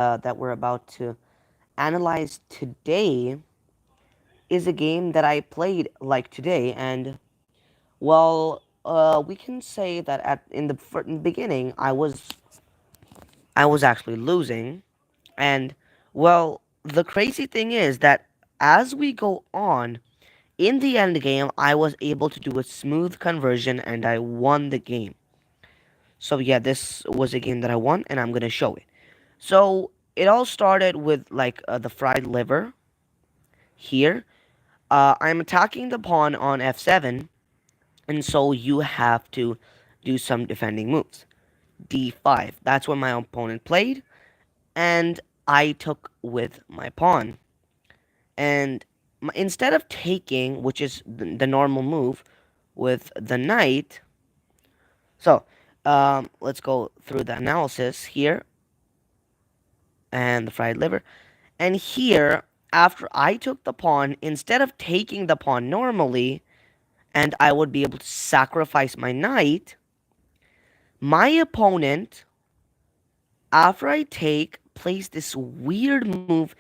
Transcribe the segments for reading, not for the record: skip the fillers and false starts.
that we're about to analyze today is a game that I played like today, and well, we can say that in the beginning I was actually losing, and well, the crazy thing is that as we go on in the end game, I was able to do a smooth conversion and I won the game. So yeah, this was a game that I won, and I'm gonna show it. So it all started with like the fried liver here. I'm attacking the pawn on f7, and so you have to do some defending moves. d5. That's what my opponent played, and I took with my pawn. And instead of taking, which is the normal move, with the knight. So let's go through the analysis here and the fried liver. And here, after I took the pawn, instead of taking the pawn normally, and I would be able to sacrifice my knight, my opponent, after I take, plays this weird move,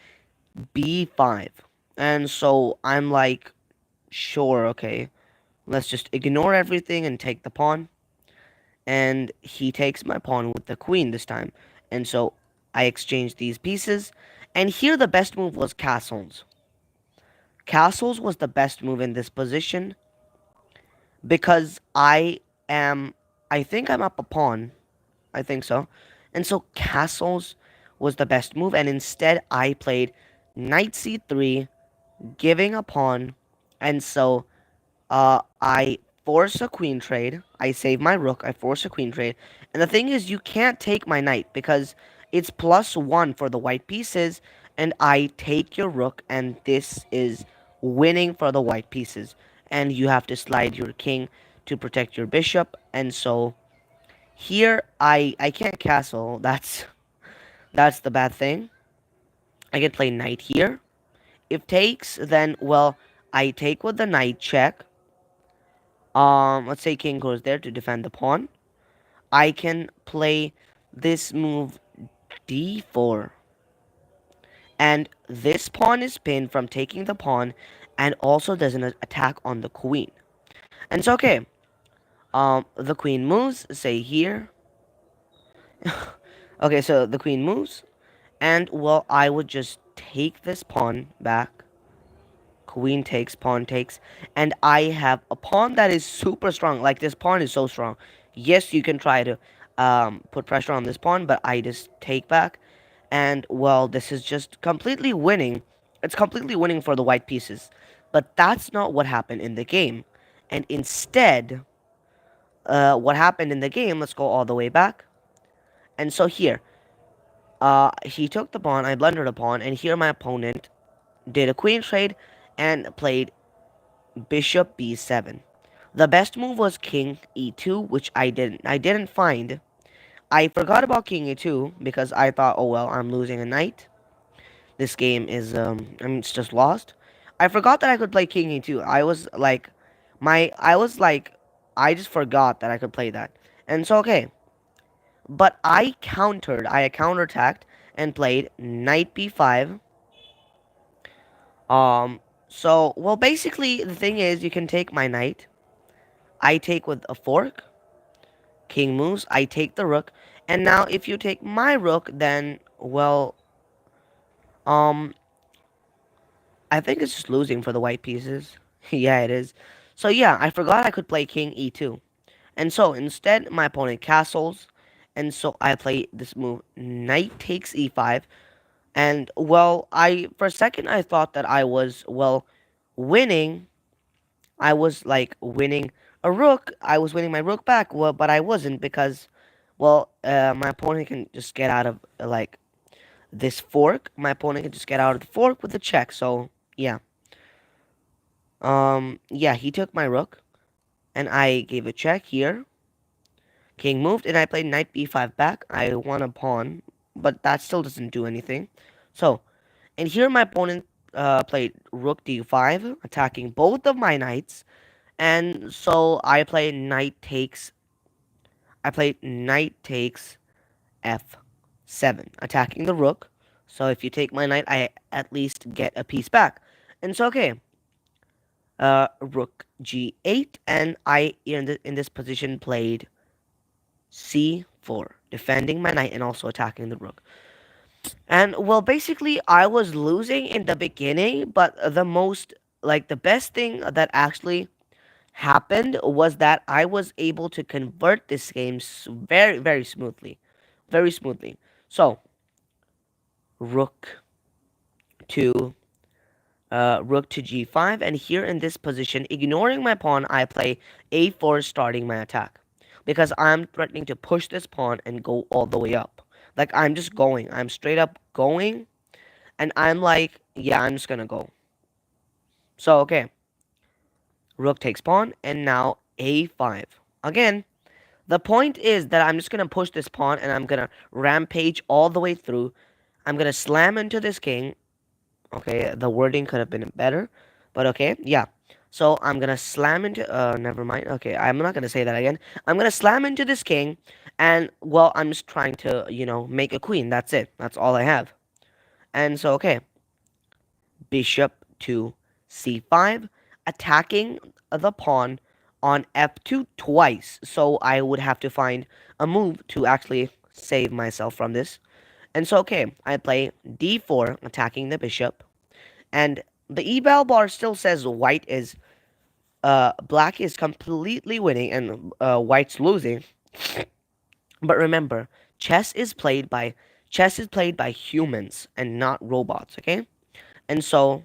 b5. And so I'm like, sure, okay, let's just ignore everything and take the pawn. And he takes my pawn with the queen this time. And so I exchange these pieces. And here the best move was castles. Castles was the best move in this position because am, I think I'm up a pawn. I think so. And so castles was the best move. And instead I played knight c3, giving a pawn. And so I force a queen trade. I save my rook. I force a queen trade. And the thing is, you can't take my knight because it's +1 for the white pieces. And I take your rook, and this is winning for the white pieces. And you have to slide your king to protect your bishop. And so here, I can't castle. That's the bad thing. I can play knight here. If takes, then, well, I take with the knight check. Let's say king goes there to defend the pawn. I can play this move d4. And this pawn is pinned from taking the pawn, and also there's an attack on the queen. And so, okay, the queen moves, say here. Okay, so the queen moves, and, well, I would just take this pawn back. Queen takes, pawn takes, and I have a pawn that is super strong. Like, this pawn is so strong. Yes, you can try to put pressure on this pawn, but I just take back. And, well, this is just completely winning. It's completely winning for the white pieces. But that's not what happened in the game. And instead, what happened in the game, let's go all the way back. And so here, he took the pawn, I blundered a pawn, and here my opponent did a queen trade and played bishop b7. The best move was king e2, which I didn't find. I forgot about king e2 because I thought, oh well, I'm losing a knight. This game is I mean, it's just lost. I forgot that I could play king e2. I was like I just forgot that I could play that. And so okay. But I counterattacked and played knight b5. So, well, basically, the thing is, you can take my knight. I take with a fork. King moves. I take the rook. And now, if you take my rook, then, well, um, I think it's just losing for the white pieces. Yeah, it is. So, yeah, I forgot I could play king e2. And so, instead, my opponent castles. And so, I play this move, knight takes e5. And, well, for a second, I thought that I was, well, winning. I was like winning a rook. I was winning my rook back. Well, but I wasn't because, well, my opponent can just get out of like this fork. My opponent can just get out of the fork with a check. So yeah, yeah, he took my rook, and I gave a check here. King moved, and I played knight b5 back. I won a pawn, but that still doesn't do anything. So, and here my opponent played rook d5, attacking both of my knights. And so I played knight takes f7, attacking the rook. So if you take my knight, I at least get a piece back. And so okay, rook g8, and I in this position played c4, defending my knight and also attacking the rook. And well, basically, I was losing in the beginning, but the best thing that actually happened was that I was able to convert this game very, very smoothly. Very smoothly. So, rook to rook to g5, and here in this position, ignoring my pawn, I play a4, starting my attack. Because I'm threatening to push this pawn and go all the way up. Like, I'm just going. I'm straight up going, and I'm like, yeah, I'm just gonna go. So, okay. Rook takes pawn, and now a5. Again, the point is that I'm just gonna push this pawn, and I'm gonna rampage all the way through. I'm gonna slam into this king. Okay, the wording could have been better, but okay, yeah. So I'm gonna slam into. Never mind. Okay, I'm not gonna say that again. I'm gonna slam into this king, and well, I'm just trying to, make a queen. That's it. That's all I have. And so, okay, bishop to c5, attacking the pawn on f2 twice. So I would have to find a move to actually save myself from this. And so, okay, I play d4, attacking the bishop. And the eval bar still says black is completely winning and white's losing. But remember, chess is played by humans and not robots, okay? And so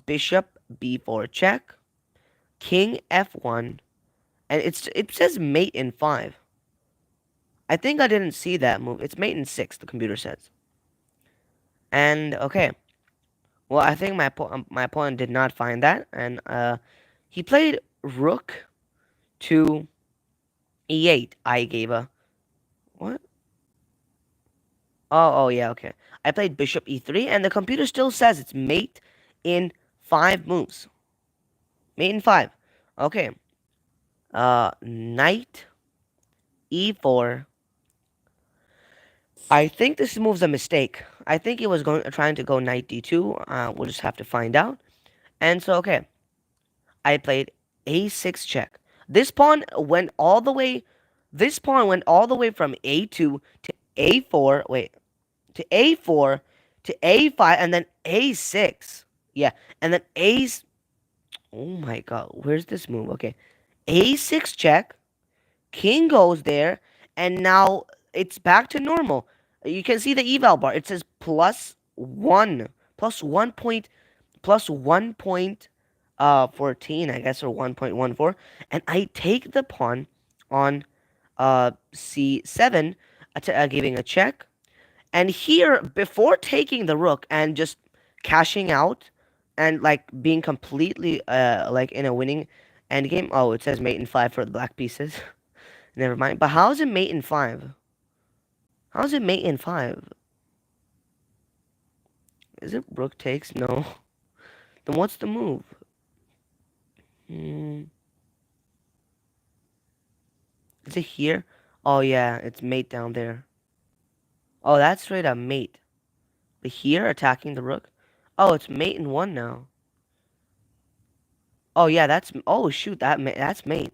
bishop b4 check, king f1, and it says mate in 5. I think I didn't see that move. It's mate in 6, the computer says. And okay. Well, I think my opponent did not find that, and he played rook to e8. I gave a what? Oh yeah, okay. I played bishop e3, and the computer still says it's mate in 5 moves. Mate in 5. Okay. Knight e4. I think this move's a mistake. I think he was trying to go knight d2. We'll just have to find out. And so okay, I played a6 check. This pawn went all the way. This pawn went all the way from a2 to a4. Wait, to a4 to a5, and then a6. Yeah, and then a. Oh my god, where's this move? Okay, a6 check. King goes there, and now it's back to normal. You can see the eval bar. It says +1, +1.14, I guess, or 1.14, and I take the pawn on c7, giving a check. And here, before taking the rook and just cashing out and like being completely like in a winning endgame. Oh, it says mate in 5 for the black pieces. Never mind. But how is it mate in 5? How is it mate in 5? Is it rook takes? No. Then what's the move? Hmm. Is it here? Oh yeah, it's mate down there. Oh, that's straight up mate. But here, attacking the rook. Oh, it's mate in 1 now. Oh yeah, that's. Oh shoot, that's mate.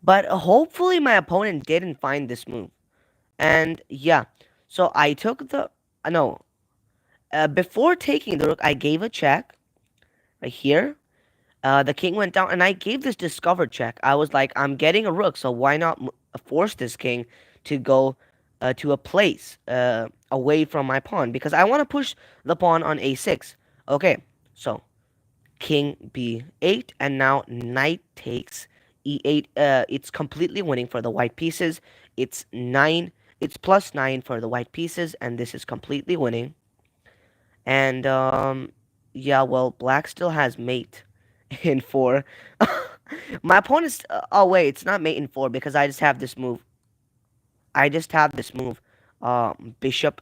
But hopefully my opponent didn't find this move. And yeah, so I took the. No. Before taking the rook, I gave a check. Right here. The king went down, and I gave this discovered check. I was like, I'm getting a rook, so why not force this king to go to a place away from my pawn? Because I want to push the pawn on a6. Okay, so king b8, and now knight takes e8. It's completely winning for the white pieces. It's 9. It's +9 for the white pieces, and this is completely winning. And yeah, well, black still has mate in 4. My opponent's. Oh wait, it's not mate in 4 because I just have this move. I just have this move. Bishop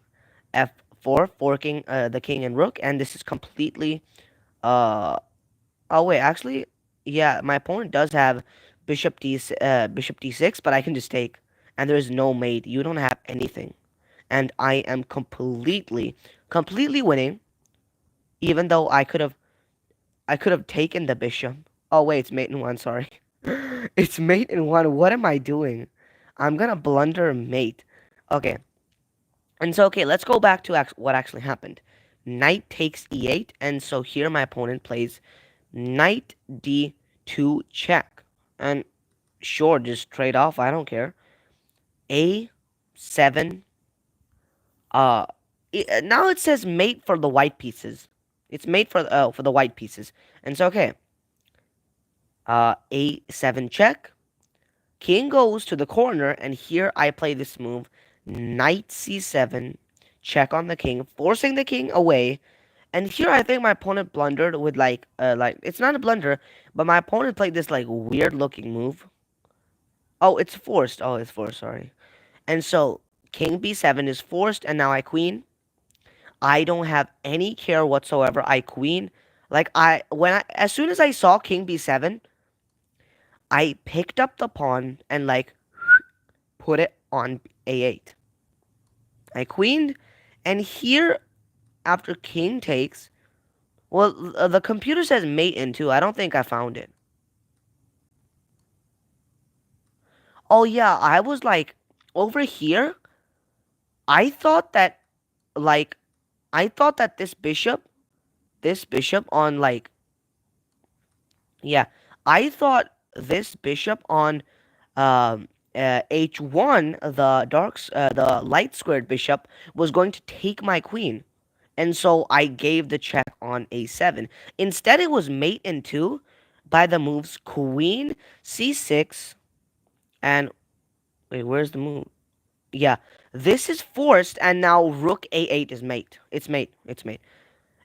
f4, forking the king and rook, and this is completely. Uh, oh wait, actually, yeah, my opponent does have bishop d6, but I can just take, and there's no mate. You don't have anything. and I am completely winning, even though I could have taken the bishop. Oh wait, it's mate in one, sorry. It's mate in one. What am I doing? I'm gonna blunder mate. Okay. And so okay, let's go back to what actually happened. Knight takes e8, and so here my opponent plays knight d2 check. And sure, just trade off, I don't care. a7. uh Now it says mate for the white pieces. It's mate for the white pieces. And so okay, a7 check. King goes to the corner, and here I play this move, knight c7, check on the king, forcing the king away. And here I think my opponent blundered with like it's not a blunder, but my opponent played this like weird looking move. Oh, it's forced. Oh, it's forced, sorry. And so king b7 is forced, and now I queen. I don't have any care whatsoever. I queen. Like as soon as I saw king b7, I picked up the pawn and like put it on a8. I queened, and here after king takes, well, the computer says mate in two. I don't think I found it. Oh yeah, I was like over here. I thought that like I thought that this bishop on like yeah, I thought this bishop on h1, the light squared bishop was going to take my queen. And so I gave the check on a7. Instead, it was mate in 2 by the moves queen c6 and wait, where's the move? Yeah, this is forced, and now rook a8 is mate. It's mate. It's mate.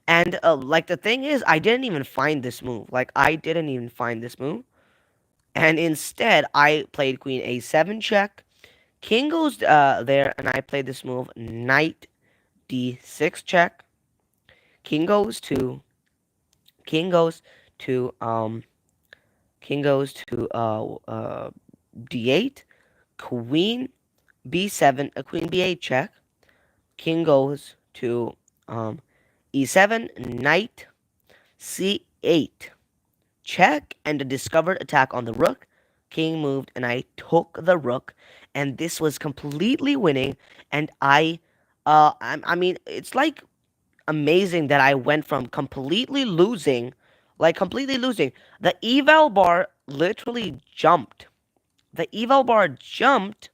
And like the thing is, I didn't even find this move. Like I didn't even find this move, and instead I played queen a7 check. King goes there, and I played this move knight d6 check. King goes to king goes to um king goes to d8, queen b7, queen b8 check. King goes to e7, knight c8 check, and a discovered attack on the rook. King moved, and I took the rook, and this was completely winning. And I mean, it's like amazing that I went from completely losing, like completely losing. The eval bar literally jumped. The eval bar jumped.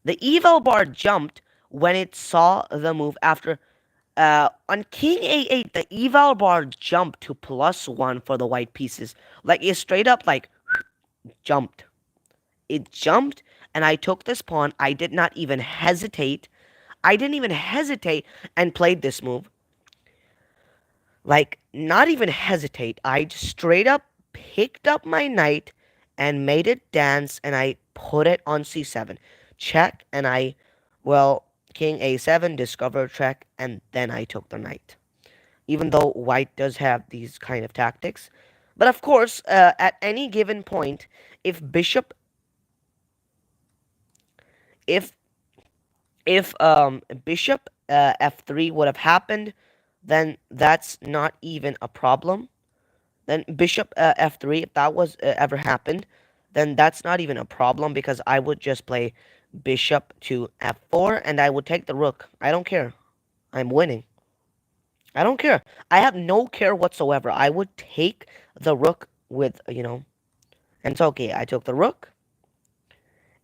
The eval bar jumped when it saw the move after. On king a8, the eval bar jumped to +1 for the white pieces. Like it straight up like jumped. It jumped, and I took this pawn. I did not even hesitate. I didn't even hesitate and played this move. Like, not even hesitate. I just straight up picked up my knight and made it dance, and I put it on c7. Check, and well, king a7, discover check, and then I took the knight. Even though white does have these kind of tactics. But of course, at any given point, if bishop, if bishop f3 would have happened, then that's not even a problem. Then bishop f3, if that was ever happened, then that's not even a problem because I would just play bishop to f4 and I would take the rook. I don't care. I'm winning. I don't care. I have no care whatsoever. I would take the rook with. And so, okay, I took the rook.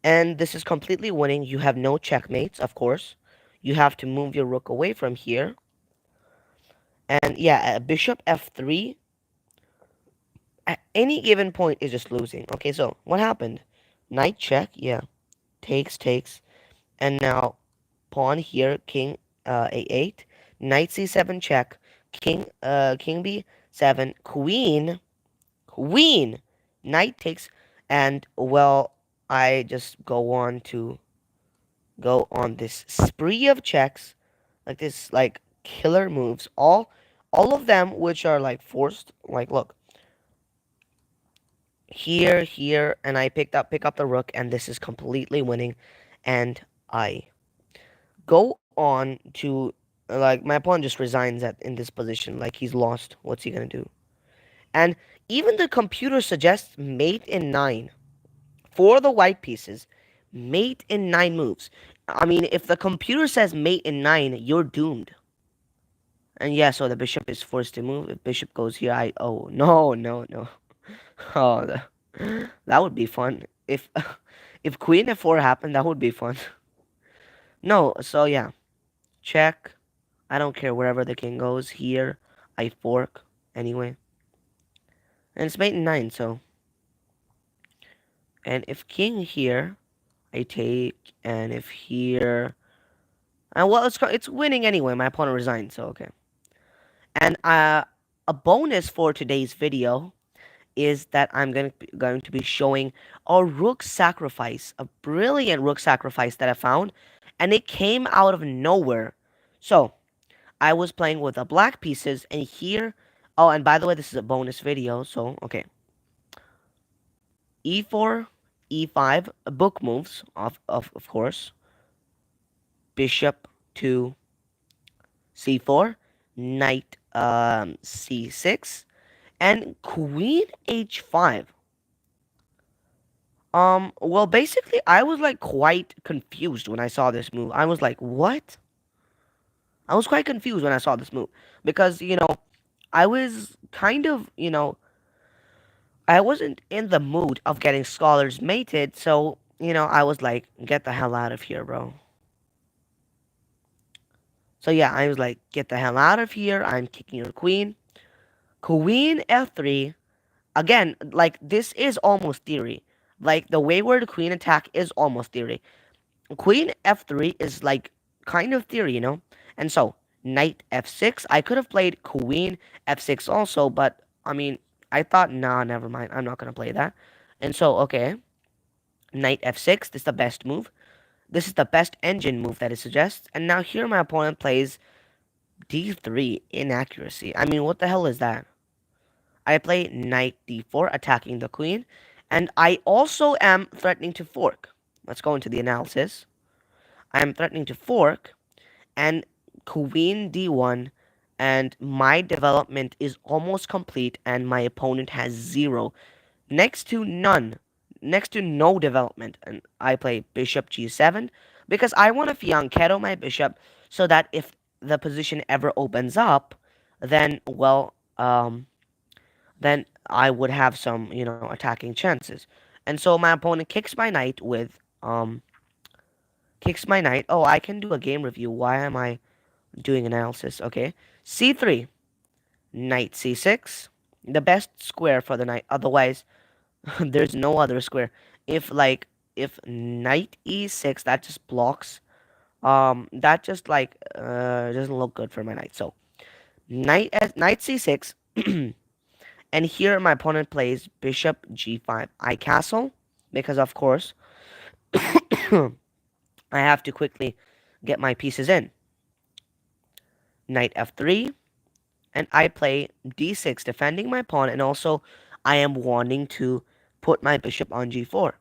And this is completely winning. You have no checkmates, of course. You have to move your rook away from here. And yeah, bishop f3 at any given point is just losing. Okay, so what happened? Knight check, yeah. Takes. And now pawn here, king a8. Knight c7 check. King b7. Queen. Knight takes. And, well, I just go on this spree of checks, like this, like killer moves, all of them which are like forced. Like, look, here, and I pick up the rook, and this is completely winning, and I go on to like my opponent just resigns at in this position, like he's lost. What's he gonna do? And even the computer suggests mate in 9 for the white pieces. Mate in 9 moves. I mean, if the computer says mate in 9, you're doomed. And yeah, so the bishop is forced to move. If bishop goes here, oh no, no, no. Oh, that would be fun. If if queen f4 happened, that would be fun. No, so yeah, check. I don't care wherever the king goes. Here, I fork anyway. And it's mate in 9, so. And if king here, I take. And if here. And well, it's winning anyway. My opponent resigned, so okay. And a bonus for today's video is that I'm going to be showing a rook sacrifice, a brilliant rook sacrifice that I found, and it came out of nowhere. So, I was playing with the black pieces, and here, oh, and by the way, this is a bonus video, so, okay. E4, E5, book moves, of course. Bishop to C4, knight C6, and queen H5. Well, basically, I was like quite confused when I saw this move. I was like, what? I was quite confused when I saw this move because, I was kind of, I wasn't in the mood of getting scholars mated, so, I was like, get the hell out of here, bro. So yeah, I was like, get the hell out of here. I'm kicking your queen. Queen F3. Again, like, this is almost theory. Like, the wayward queen attack is almost theory. Queen f3 is like kind of theory, And so, knight f6. I could have played queen f6 also, but I mean, I thought, nah, never mind. I'm not going to play that. And so, okay, knight f6. This is the best move. This is the best engine move that it suggests. And now here my opponent plays d3 inaccuracy. I mean, what the hell is that? I play knight d4, attacking the queen. And I also am threatening to fork. Let's go into the analysis. I am threatening to fork, and queen d1, and my development is almost complete, and my opponent has 0. Next to none. Next to no development. And I play bishop g7, because I want to fianchetto my bishop, so that if the position ever opens up, then, well, then I would have some, attacking chances. And so my opponent kicks my knight with, kicks my knight. Oh, I can do a game review. Why am I doing analysis? Okay. C3. Knight C6. The best square for the knight. Otherwise, there's no other square. If knight E6, that just blocks. That just, like, doesn't look good for my knight. So, knight C6. And here my opponent plays bishop G5. I castle, because of course, I have to quickly get my pieces in. Knight f3, and I play d6, defending my pawn, and also I am wanting to put my bishop on g4.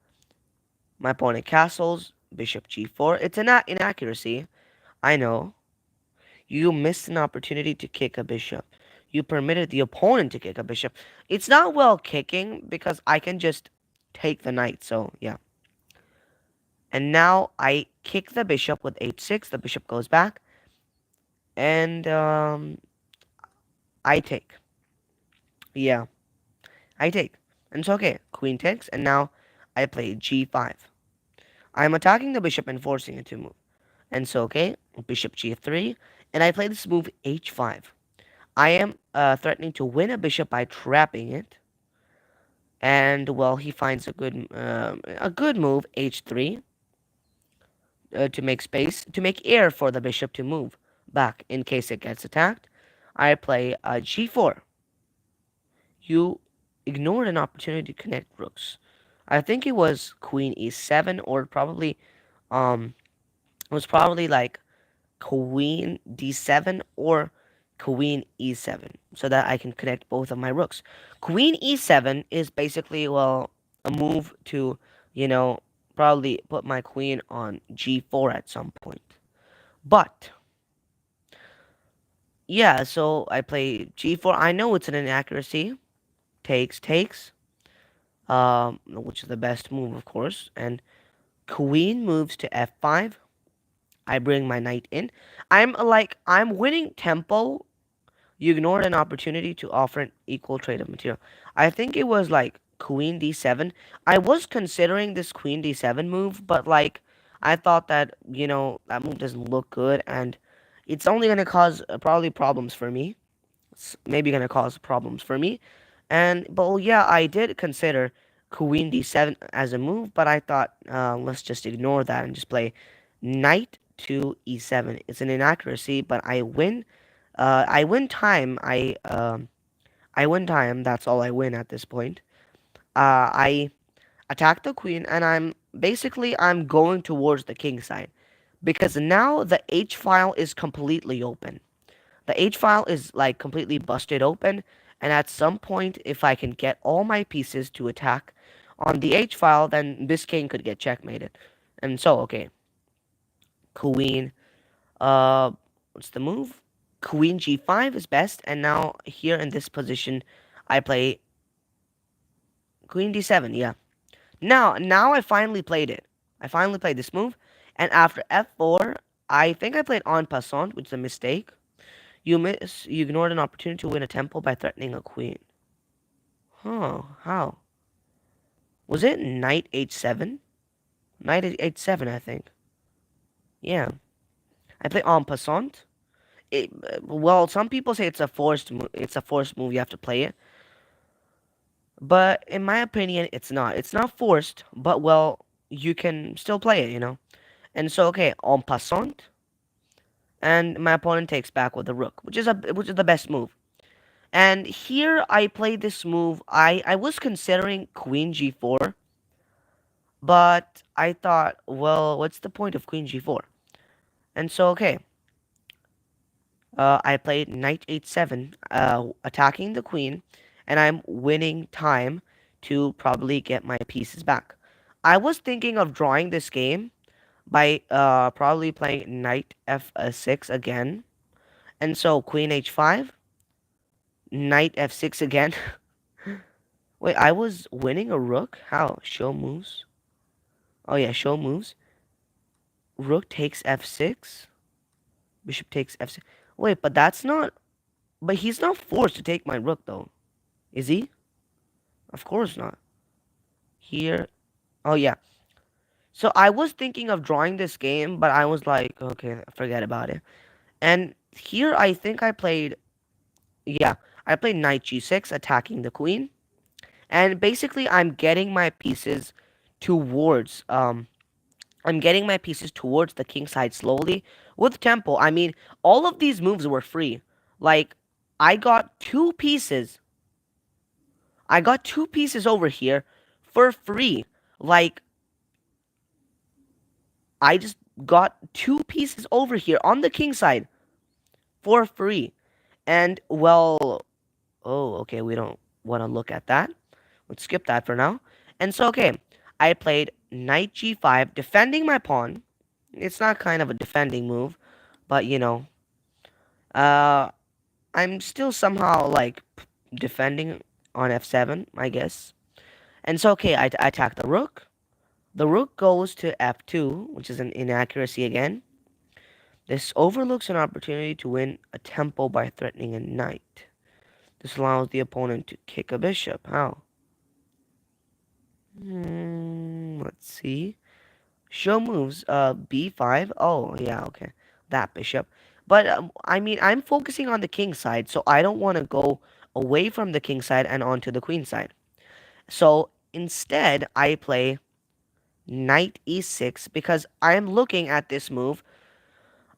My opponent castles, bishop g4. It's an inaccuracy, I know. You missed an opportunity to kick a bishop. You permitted the opponent to kick a bishop. It's not well kicking, because I can just take the knight, so yeah. And now I kick the bishop with h6. The bishop goes back. And I take. Yeah, I take. And it's okay. Queen takes, and now I play g5. I'm attacking the bishop and forcing it to move. And so, okay, bishop g3, and I play this move h5. I am threatening to win a bishop by trapping it. And, well, he finds a good move, h3, to make space, to make air for the bishop to move back in case it gets attacked. I play g4. You ignored an opportunity to connect rooks. I think it was queen e7, or probably, it was probably like queen d7 or queen e7, so that I can connect both of my rooks. Queen e7 is basically, well, a move to, you know, probably put my queen on g4 at some point. But yeah, so I play g4. I know it's an inaccuracy. Takes, which is the best move, of course. And queen moves to f5. I bring my knight in. I'm winning tempo. You ignored an opportunity to offer an equal trade of material. I think it was like queen d7. I was considering this queen d7 move, but like I thought that, that move doesn't look good and it's only going to cause probably problems for me. It's maybe going to cause problems for me. But well, yeah, I did consider queen d7 as a move, but I thought let's just ignore that and just play knight to e7. It's an inaccuracy, but I win. I win time. I win time. That's all I win at this point. I attack the queen, and I'm going towards the king side because now the H file is completely open. The H file is like completely busted open, and at some point, if I can get all my pieces to attack on the H file, then this king could get checkmated. And so, okay, queen. Uh, what's the move? Queen g5 is best, and now here in this position, I play queen d7. Yeah. Now I finally played it. I finally played this move, and after f4, I think I played en passant, which is a mistake. You ignored an opportunity to win a tempo by threatening a queen. Huh, how? Was it knight h7? Knight h7, I think. Yeah. I play en passant. Well, some people say it's a forced move, you have to play it. But in my opinion, it's not. It's not forced, but well, you can still play it. And so, okay, en passant, and my opponent takes back with the rook, which is the best move. And here I played this move. I was considering queen g4, but I thought, well, what's the point of queen g4? And so, okay, I played knight h7, attacking the queen, and I'm winning time to probably get my pieces back. I was thinking of drawing this game by probably playing knight f6 again, and so queen h5, knight f6 again. Wait, I was winning a rook? How? Show moves? Oh yeah, show moves. Rook takes f6. Bishop takes f6. Wait, but that's not... But he's not forced to take my rook, though. Is he? Of course not. Here. Oh yeah. So I was thinking of drawing this game, but I was like, okay, forget about it. And here I think I played... Yeah, I played knight g6, attacking the queen. And basically, towards I'm getting my pieces towards the king side slowly with tempo. I mean, all of these moves were free. Like, I got two pieces. I got two pieces over here for free. Like, I just got two pieces over here on the king side for free. And, well, oh, okay, we don't want to look at that. Let's skip that for now. And so, okay, I played knight g5, defending my pawn. It's not kind of a defending move, but uh, I'm still somehow like defending on f7, I guess. And so, okay, I attack the rook. The rook goes to f2, which is an inaccuracy again. This overlooks an opportunity to win a tempo by threatening a knight. This allows the opponent to kick a bishop. How? Let's see. Show moves, b5. Oh, yeah, okay. That bishop. But, I mean, I'm focusing on the king side, so I don't want to go away from the king side and onto the queen side. So, instead, I play knight e6 because I'm looking at this move.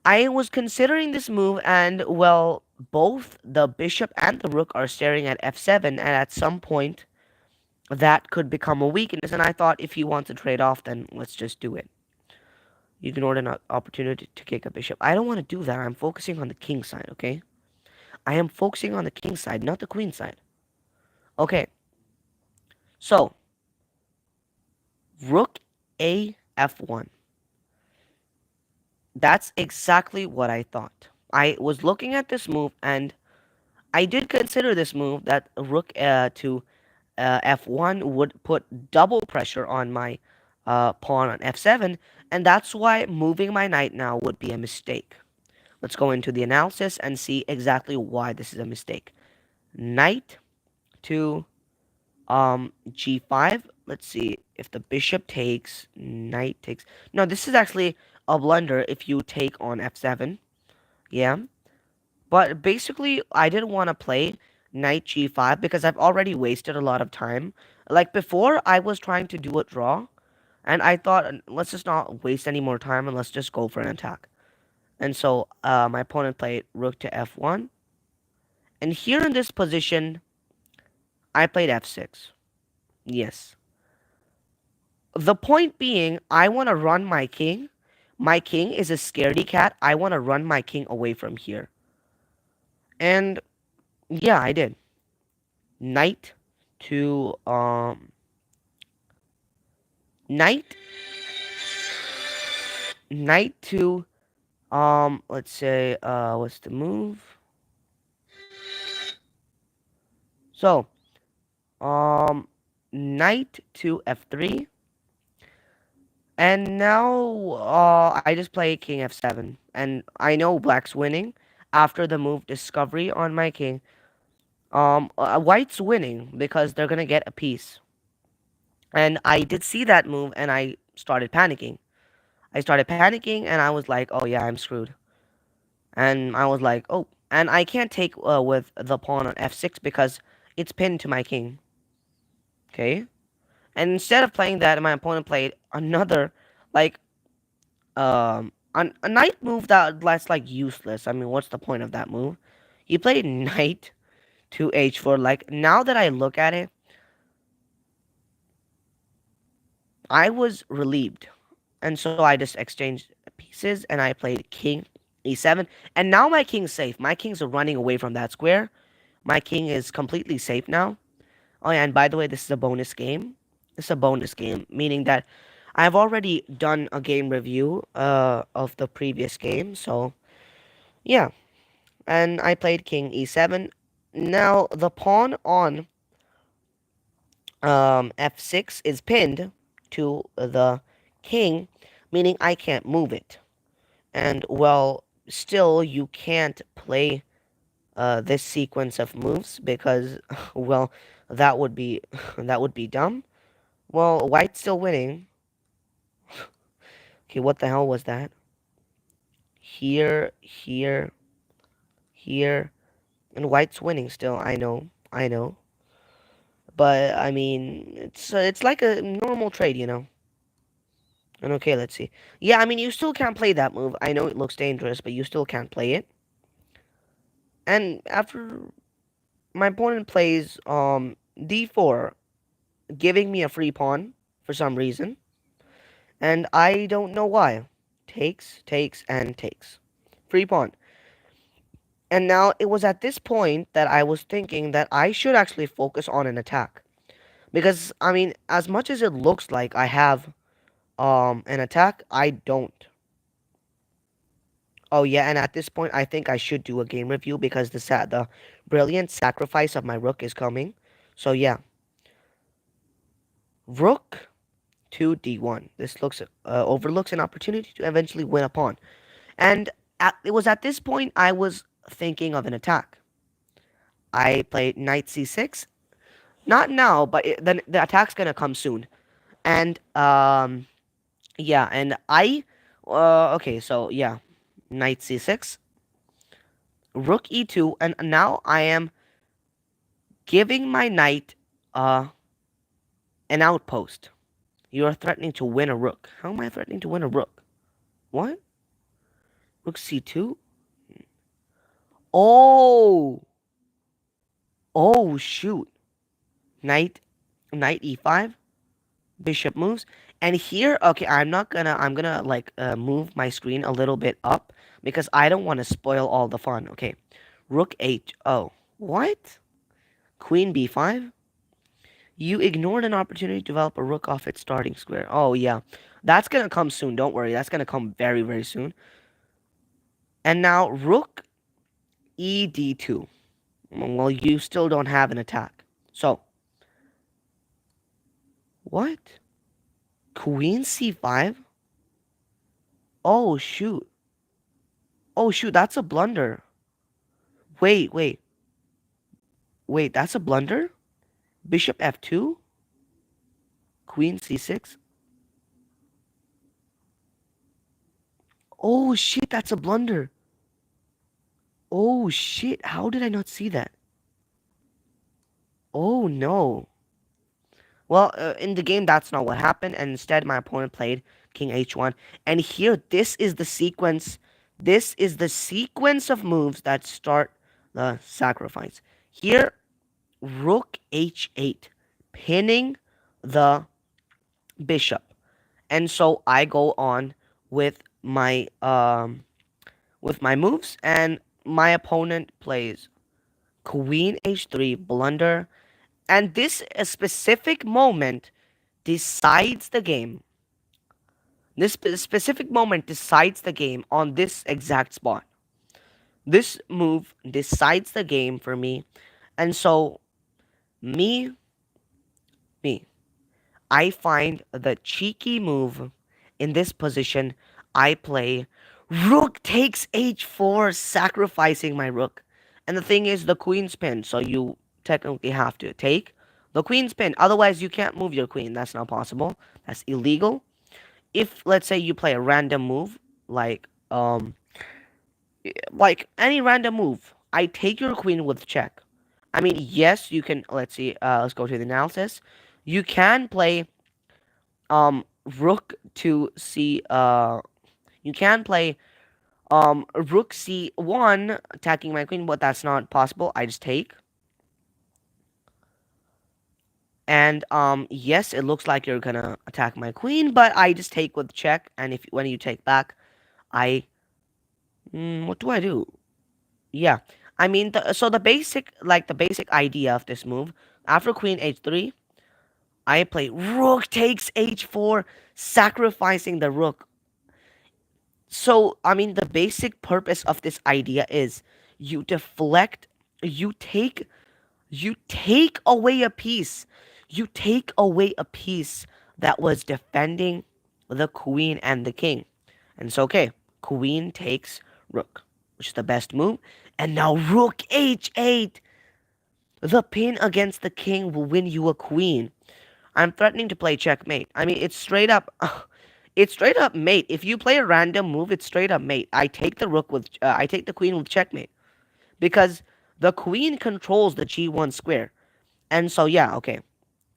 I was considering this move, and, well, both the bishop and the rook are staring at f7, and at some point, that could become a weakness, and I thought if you want to trade off, then let's just do it. You ignored an opportunity to kick a bishop. I don't want to do that. I'm focusing on the king side, okay? I am focusing on the king side, not the queen side. Okay, so, rook a f1. That's exactly what I thought. I was looking at this move, and I did consider this move that rook to f1 would put double pressure on my pawn on f7, and that's why moving my knight now would be a mistake. Let's go into the analysis and see exactly why this is a mistake. Knight to g5. Let's see if the bishop takes, knight takes. No, this is actually a blunder if you take on f7. Yeah. But basically, I didn't want to play knight g5 because I've already wasted a lot of time. Like before, I was trying to do a draw, and I thought, let's just not waste any more time and let's just go for an attack. And so my opponent played rook to f1. And here in this position, I played f6. Yes. The point being, I want to run my king. My king is a scaredy cat. I want to run my king away from here. And yeah, I did. Knight to knight knight to let's say what's the move? So, um knight to f3, and now I just play king f7, and I know black's winning after the move discovery on my king. White's winning because they're gonna get a piece. And I did see that move and I started panicking. I started panicking and I was like, oh yeah, I'm screwed. And I was like, oh, and I can't take with the pawn on f6 because it's pinned to my king. Okay? And instead of playing that, my opponent played another, like, a knight move that's like useless. I mean, what's the point of that move? He played knight to h4. Like, now that I look at it, I was relieved. And so I just exchanged pieces and I played king e7. And now my king's safe. My kings are running away from that square. My king is completely safe now. Oh yeah, and by the way, this is a bonus game. This is a bonus game, meaning that I've already done a game review of the previous game. So yeah, and I played king e7. Now the pawn on f6 is pinned to the king, meaning I can't move it. And well, still you can't play this sequence of moves because well, that would be that would be dumb. Well, white's still winning. Okay, what the hell was that? Here, here, here, and white's winning still. I know. But I mean, it's like a normal trade, you know. And okay, let's see. Yeah, I mean, you still can't play that move. I know it looks dangerous, but you still can't play it. And after my opponent plays d4, giving me a free pawn for some reason, and I don't know why. Takes, takes, and takes. Free pawn. And now it was at this point that I was thinking that I should actually focus on an attack. Because I mean, as much as it looks like I have an attack, I don't. Oh yeah, and at this point I think I should do a game review because the brilliant sacrifice of my rook is coming. So yeah. Rook to d1. This looks overlooks an opportunity to eventually win a pawn. And it was at this point I was thinking of an attack. I played knight c6. Not now, but then the attack's gonna come soon. And yeah, and I okay, so yeah, knight c6, rook e2, and now I am giving my knight an outpost. You are threatening to win a rook. How am I threatening to win a rook? What? Rook c2? Oh! Oh, shoot. Knight, knight e5, bishop moves. And here, okay, I'm gonna like move my screen a little bit up because I don't want to spoil all the fun. Okay, rook h. Oh, what? Queen b5? You ignored an opportunity to develop a rook off its starting square. Oh, yeah. That's gonna come soon. Don't worry. That's gonna come very, very soon. And now rook e d2. Well, you still don't have an attack. So, what? Queen c5? Oh, shoot. Oh, shoot, that's a blunder. Wait, wait. Wait, that's a blunder? Bishop f2? Queen c6? Oh, shit, that's a blunder. Oh, shit, how did I not see that? Oh, no. Well, in the game, that's not what happened, and instead my opponent played king h1. And here, this is the sequence. This is the sequence of moves that start the sacrifice. Here, rook h8, pinning the bishop. And so I go on with my moves, and my opponent plays queen h3, blunder, and this specific moment decides the game. This specific moment decides the game on this exact spot. This move decides the game for me. And so, me, me, I find the cheeky move in this position. I play rook takes h4, sacrificing my rook. And the thing is, the queen's pinned, so you technically have to take the queen's pin. Otherwise, you can't move your queen. That's not possible. That's illegal. If let's say you play a random move, like any random move, I take your queen with check. I mean, yes, you can. Let's see. Let's go to the analysis. You can play rook to c. You can play rook c1 attacking my queen, but that's not possible. I just take. And yes, it looks like you're gonna attack my queen, but I just take with check. And if when you take back, I what do I do? Yeah, I mean, so the basic idea of this move, after queen h3, I play rook takes h4, sacrificing the rook. So, I mean, the basic purpose of this idea is you deflect, you take, you take away a piece. You take away a piece that was defending the queen and the king. And so, okay, queen takes rook, which is the best move. And now rook h8. The pin against the king will win you a queen. I'm threatening to play checkmate. I mean, it's straight up, it's straight up mate. If you play a random move, it's straight up mate. I take the queen with checkmate because the queen controls the g1 square. And so yeah, okay,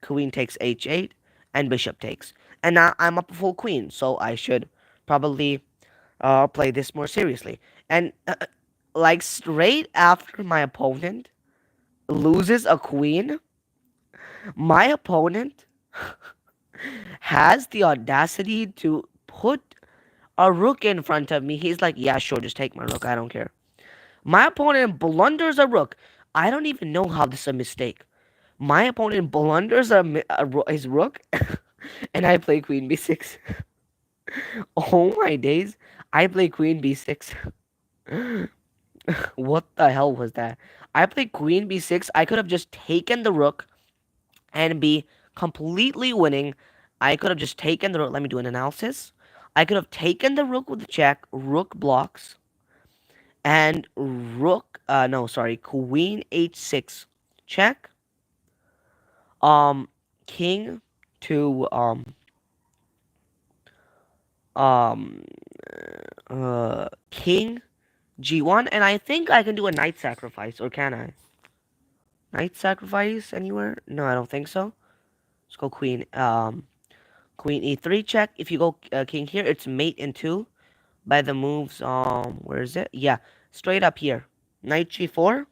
queen takes h8 and bishop takes. And now I'm up a full queen, so I should probably play this more seriously. And like straight after my opponent loses a queen, my opponent has the audacity to put a rook in front of me. He's like, yeah, sure, just take my rook. I don't care. My opponent blunders a rook. I don't even know how this is a mistake. My opponent blunders his rook, and I play queen b6. Oh my days. I play queen b6. What the hell was that? I played queen b6. I could have just taken the rook and be completely winning. I could have just taken the rook. Let me do an analysis. I could have taken the rook with the check, rook blocks, and no, sorry, queen h6 check. Um, king to um, king g1, and I think I can do a knight sacrifice, or can I? Knight sacrifice anywhere? No, I don't think so. Let's go queen. Queen e3 check. If you go king here, it's mate in 2 by the moves. Where is it? Yeah, straight up here. Knight g4.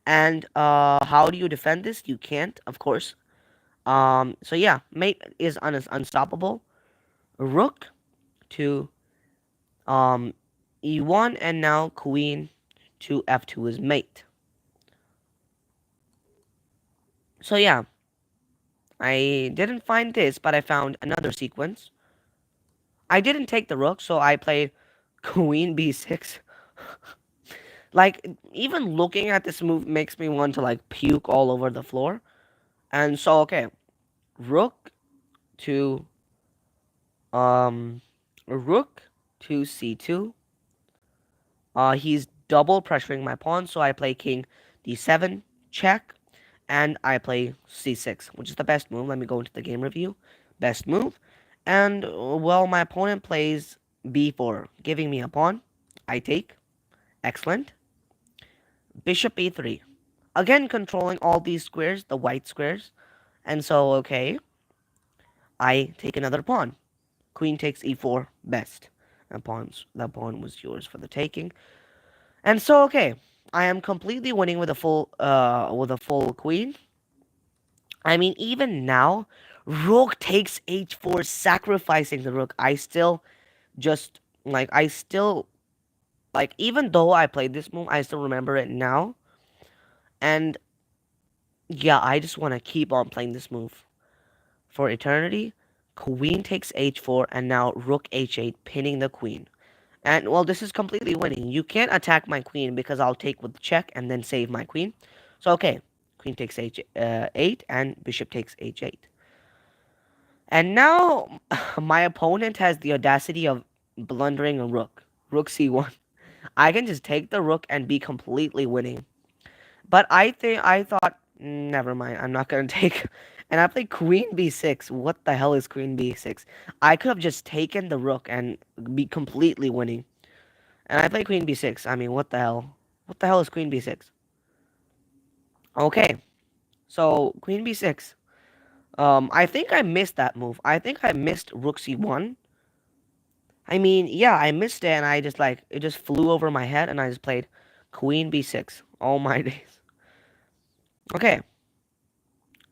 And how do you defend this? You can't, of course. So yeah, mate is unstoppable. Rook to e1, and now queen to f2 is mate. So yeah, I didn't find this, but I found another sequence. I didn't take the rook, so I played queen b6. Like, even looking at this move makes me want to, like, puke all over the floor. And so, okay, rook to, um, rook to c2. He's double pressuring my pawn, so I play king d7, check, and I play c6, which is the best move. Let me go into the game review. Best move. And, well, my opponent plays b4, giving me a pawn. I take. Excellent. Bishop e3. Again, controlling all these squares, the white squares. And so, okay, I take another pawn. Queen takes e4, best. That pawn was yours for the taking. And so, okay, I am completely winning with a full queen. I mean, even now, rook takes h4, sacrificing the rook. Just, I still, even though I played this move, I still remember it now. And, yeah, I just want to keep on playing this move for eternity. Queen takes h4, and now rook h8, pinning the queen. And, well, this is completely winning. You can't attack my queen because I'll take with the check and then save my queen. So, okay, queen takes h8, and bishop takes h8. And now, my opponent has the audacity of blundering a rook. Rook c1. I can just take the rook and be completely winning. But I thought, never mind, I'm not gonna take. And I played queen b6. What the hell is queen b6? I could have just taken the rook and be completely winning. And I played queen b6. I mean, what the hell? What the hell is queen b6? Okay, so queen b6. I think I missed that move. I think I missed rook c1. I mean, yeah, I missed it, and I just it just flew over my head, and I just played queen b6. Oh my days. Okay,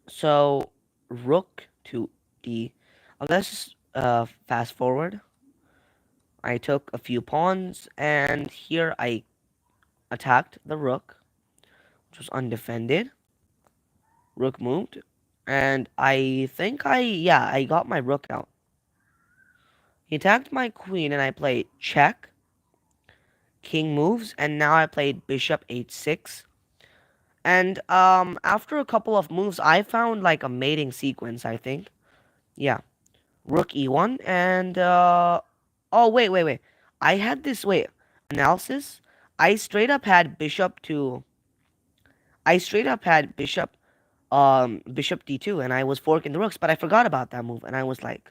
so rook to d. Let's just fast forward. I took a few pawns, and here I attacked the rook, which was undefended. Rook moved, and I think yeah, I got my rook out. He attacked my queen, and I played check. King moves, and now I played bishop h6. And after a couple of moves, I found like a mating sequence, I think. Yeah. Rook e1 and oh wait. I had this analysis. I straight up had bishop to I straight up had bishop d2 and I was forking the rooks, but I forgot about that move and I was like,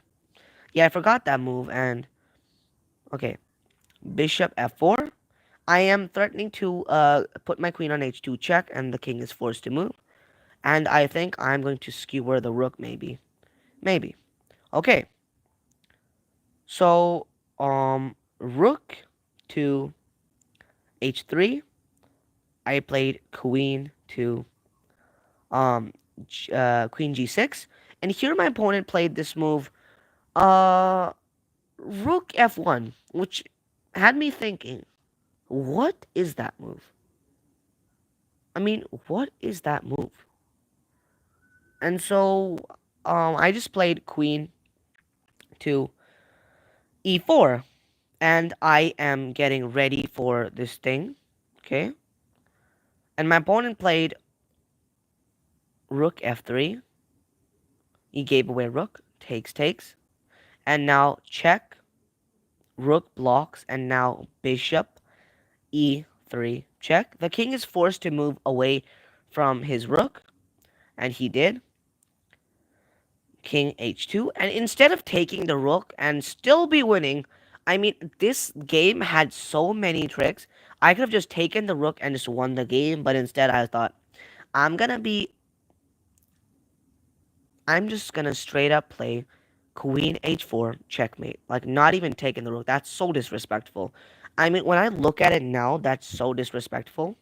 yeah, I forgot that move and okay. Bishop f4. I am threatening to put my queen on h2 check and the king is forced to move. And I think I'm going to skewer the rook, maybe. Maybe. Okay. So, rook to h3. I played queen to queen g6. And here my opponent played this move, uh, rook f1, which had me thinking, what is that move? I mean, what is that move? And so, I just played queen to e4, and I am getting ready for this thing, okay? And my opponent played rook f3. He gave away rook, takes, and now check, rook blocks, and now bishop e3 check. The king is forced to move away from his rook, and he did. King h2, and instead of taking the rook and still be winning, I mean, this game had so many tricks. I could have just taken the rook and just won the game, but instead I thought, I'm gonna be, I'm just gonna straight up play queen h4 checkmate, like not even taking the rook. That's so disrespectful. I mean, when I look at it now, that's so disrespectful.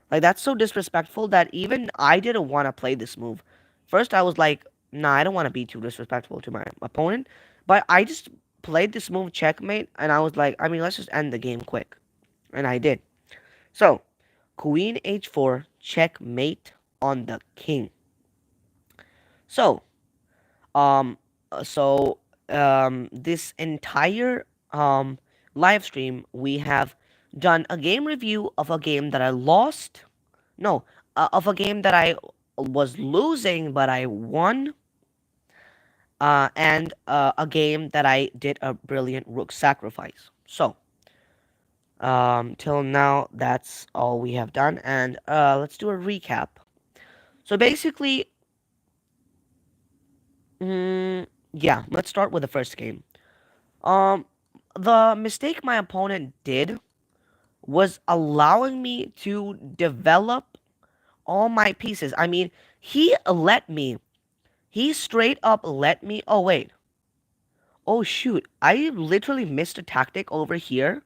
Like, that's so disrespectful that even I didn't want to play this move. First, I was like, nah, I don't want to be too disrespectful to my opponent. But I just played this move checkmate, and I was like, I mean, let's just end the game quick. And I did. So, queen h4, checkmate on the king. So, um, this entire live stream, we have done a game review of a game that I lost. No, of a game that I was losing but I won. And a game that I did a brilliant rook sacrifice. So, till now, that's all we have done, and let's do a recap. So basically, yeah, let's start with the first game. Um, the mistake my opponent did was allowing me to develop all my pieces. I mean, he let me. He straight up let me. Oh wait. Oh shoot. I literally missed a tactic over here,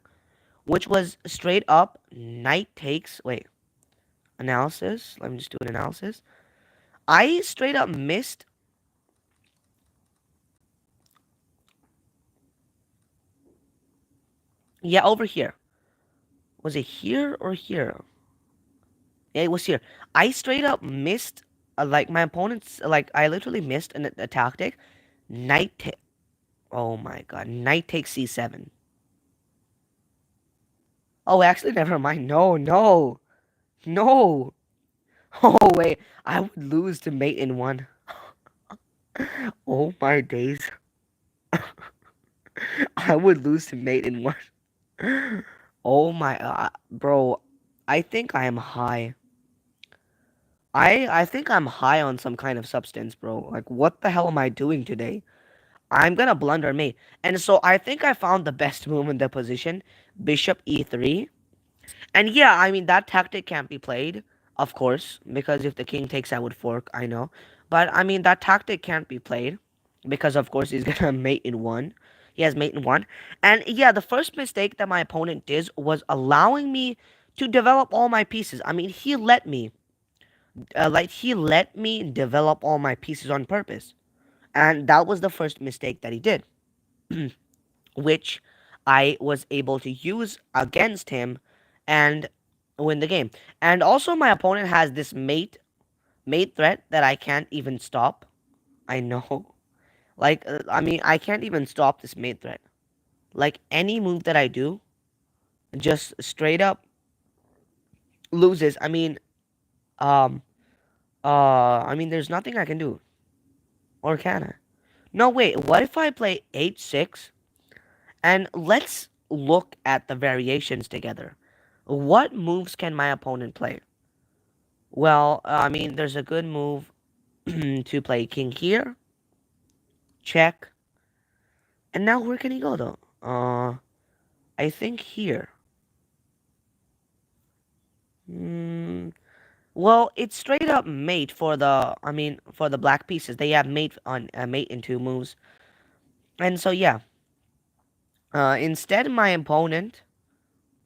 which was straight up knight takes. Wait, analysis. Let me just do an analysis. I straight up missed. Yeah, over here. Was it here or here? Yeah, it was here. I straight up missed. Like my opponent's. Like I literally missed a tactic. Knight. Oh my god. Knight takes c7. Oh, actually, never mind. No, no, no. Oh wait, I would lose to mate in one. Oh my days. I would lose to mate in one. Oh my, bro. I think I am high. I think I'm high on some kind of substance, bro. Like, what the hell am I doing today? I'm gonna blunder mate. And so I think I found the best move in the position. Bishop e3. And yeah, I mean, that tactic can't be played, of course, because if the king takes, I would fork, I know. But I mean, that tactic can't be played because, of course, he's gonna mate in one. He has mate in one. And yeah, the first mistake that my opponent did was allowing me to develop all my pieces. I mean, he let me, he let me develop all my pieces on purpose. And that was the first mistake that he did, which I was able to use against him and win the game. And also my opponent has this mate threat that I can't even stop. I know. Like I mean I can't even stop this mate threat. Like any move that I do just straight up loses. Um I mean there's nothing I can do. Or can I? No wait, what if I play h6? And let's look at the variations together. What moves can my opponent play? Well, I mean, there's a good move to play king here, check, and now where can he go though? I think here. Hmm. Well, it's straight up mate for the. I mean, for the black pieces, they have mate on mate in two moves, and so yeah. Instead, my opponent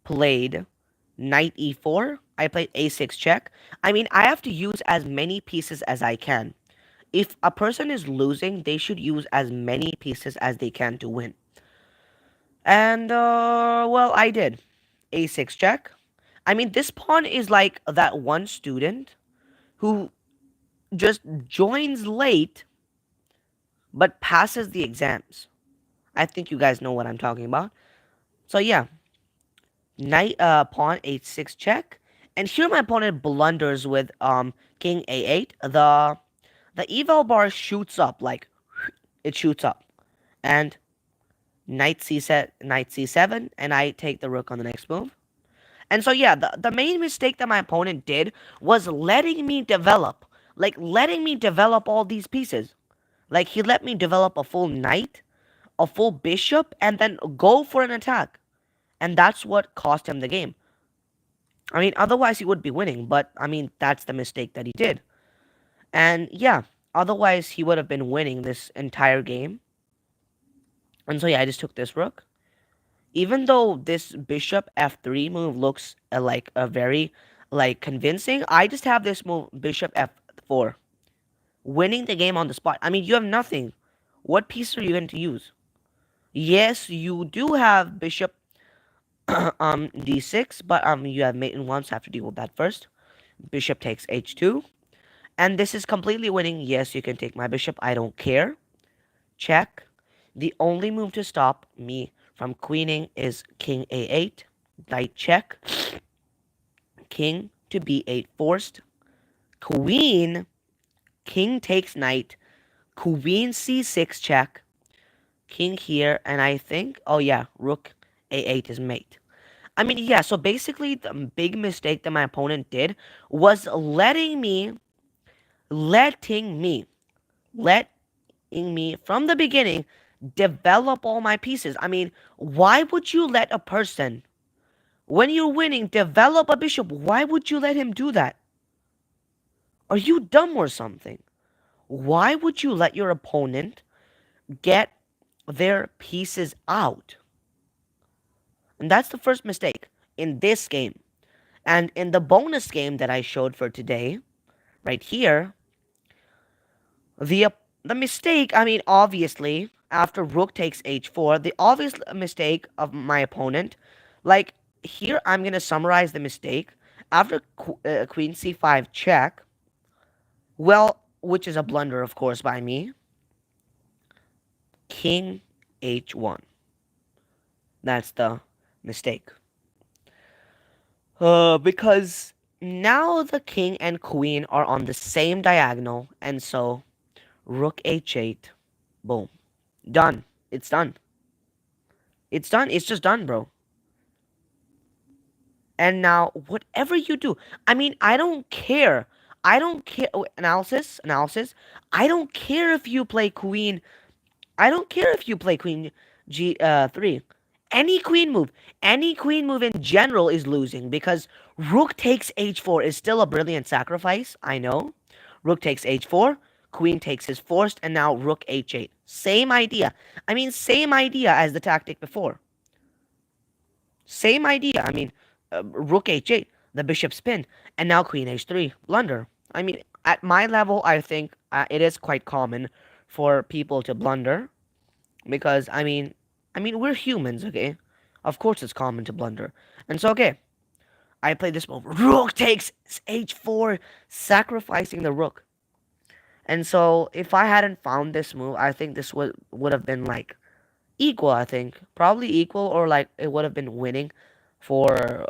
played knight e4. I played a6 check. I mean, I have to use as many pieces as I can. If a person is losing, they should use as many pieces as they can to win. And, well, I did. A6 check. I mean, this pawn is like that one student who just joins late but passes the exams. I think you guys know what I'm talking about. So, yeah. Knight, pawn h6 check. And here my opponent blunders with, king a8. The eval bar shoots up, like, it shoots up. And knight c7, and I take the rook on the next move. And so yeah, the main mistake that my opponent did was letting me develop. Like letting me develop all these pieces. Like he let me develop a full knight, a full bishop, and then go for an attack. And that's what cost him the game. I mean, otherwise he would be winning, but I mean, that's the mistake that he did. And yeah, otherwise he would have been winning this entire game. And so yeah, I just took this rook. Even though this bishop f3 move looks like a very like convincing, I just have this move bishop f4, winning the game on the spot. I mean, you have nothing. What piece are you going to use? Yes, you do have bishop d6, but you have mate in one, so I have to deal with that first. Bishop takes h2, and this is completely winning. Yes, you can take my bishop. I don't care. Check. The only move to stop me from queening is king a8. knight check, king to b8 forced, queen, king takes knight, queen c6 check, king here, and I think, oh yeah, rook a8 is mate. I mean, yeah, so basically the big mistake that my opponent did was letting me, letting me from the beginning develop all my pieces. I mean, why would you let a person, when you're winning, develop a bishop? Why would you let him do that? Are you dumb or something? Why would you let your opponent get their pieces out? And that's the first mistake in this game. And in the bonus game that I showed for today, right here, the mistake, I mean, obviously, after rook takes h4, the obvious mistake of my opponent, like, here I'm going to summarize the mistake. After queen c5 check, well, which is a blunder, of course, by me, king h1. That's the mistake. Because now the king and queen are on the same diagonal, and so rook h8, boom, done. It's done. It's done. It's just done, bro. And now, whatever you do, I mean, I don't care. I don't care. Oh, analysis. I don't care if you play queen. I don't care if you play queen g3. Any queen move in general is losing because rook takes h4 is still a brilliant sacrifice. I know. Rook takes h4, queen takes his forced, and now rook h8. Same idea. I mean, same idea as the tactic before. Same idea. I mean, rook h8, the bishop spin, and now queen h3, blunder. I mean, at my level, I think it is quite common for people to blunder because I mean we're humans, okay? Of course, it's common to blunder, and so okay, I play this move. Rook takes h4, sacrificing the rook. And so if I hadn't found this move, I think this would have been like equal, I think. Probably equal or like it would have been winning for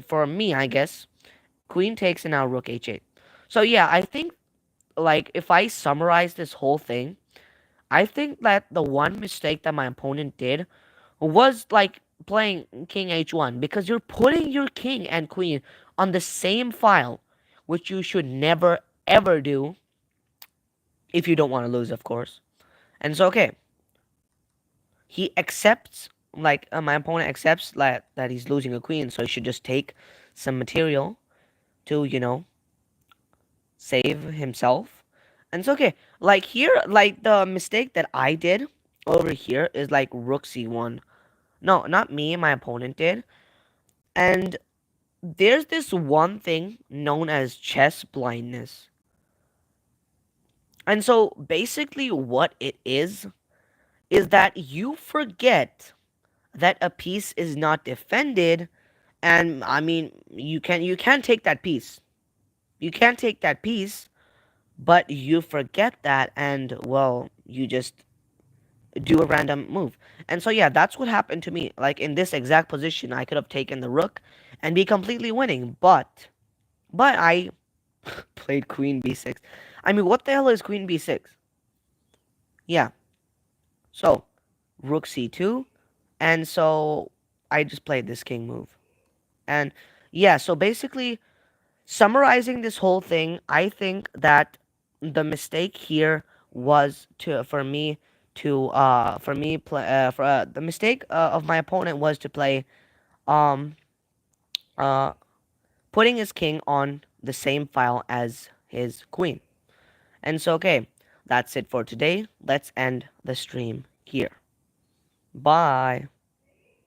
for me, I guess. Queen takes and now rook h8. So yeah, I think like if I summarize this whole thing, I think that the one mistake that my opponent did was like playing king h1 because you're putting your king and queen on the same file, which you should never ever do if you don't want to lose, of course. And so okay, he accepts like my opponent accepts that he's losing a queen, so he should just take some material to save himself. And so okay, like here, like the mistake that I did over here is like rook c1. No, not me, my opponent did. And there's this one thing known as chess blindness. And so basically what it is that you forget that a piece is not defended, and I mean you can't take that piece. You can't take that piece, but you forget that, and well, you just do a random move. And so yeah, that's what happened to me. Like in this exact position, I could have taken the rook and be completely winning, but I played queen b6. I mean, what the hell is queen b6? Yeah. So, rook c2, and so I just played this king move. And yeah, so basically summarizing this whole thing, I think that the mistake here was to for me to for me play for the mistake of my opponent was to play um uh putting his king on the same file as his queen. And so okay, that's it for today. Let's end the stream here. Bye.